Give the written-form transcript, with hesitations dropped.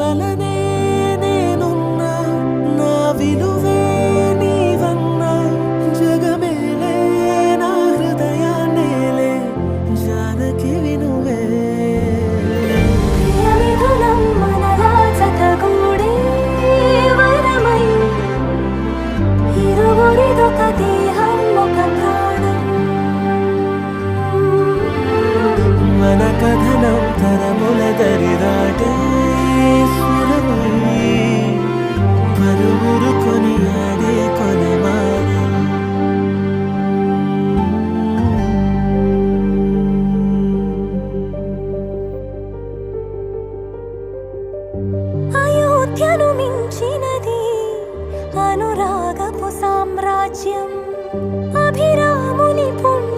వలనే నేనున్నా నా విలువే నీవన్నా జగమేలే నా హృదయాన్నేలే జానకి వినువే ప్రియమిథునం మనలా జతగూడే వరమై ఇరువురిదొక దేహం ఒక ప్రాణం మన కథనం తరముల దరిదాటే స్వరమై పలువురు కొనియాడే కొలమానం అయోధ్యను మించినది అనురాగపు సామ్రాజ్యం అభిరాముని పుణ్య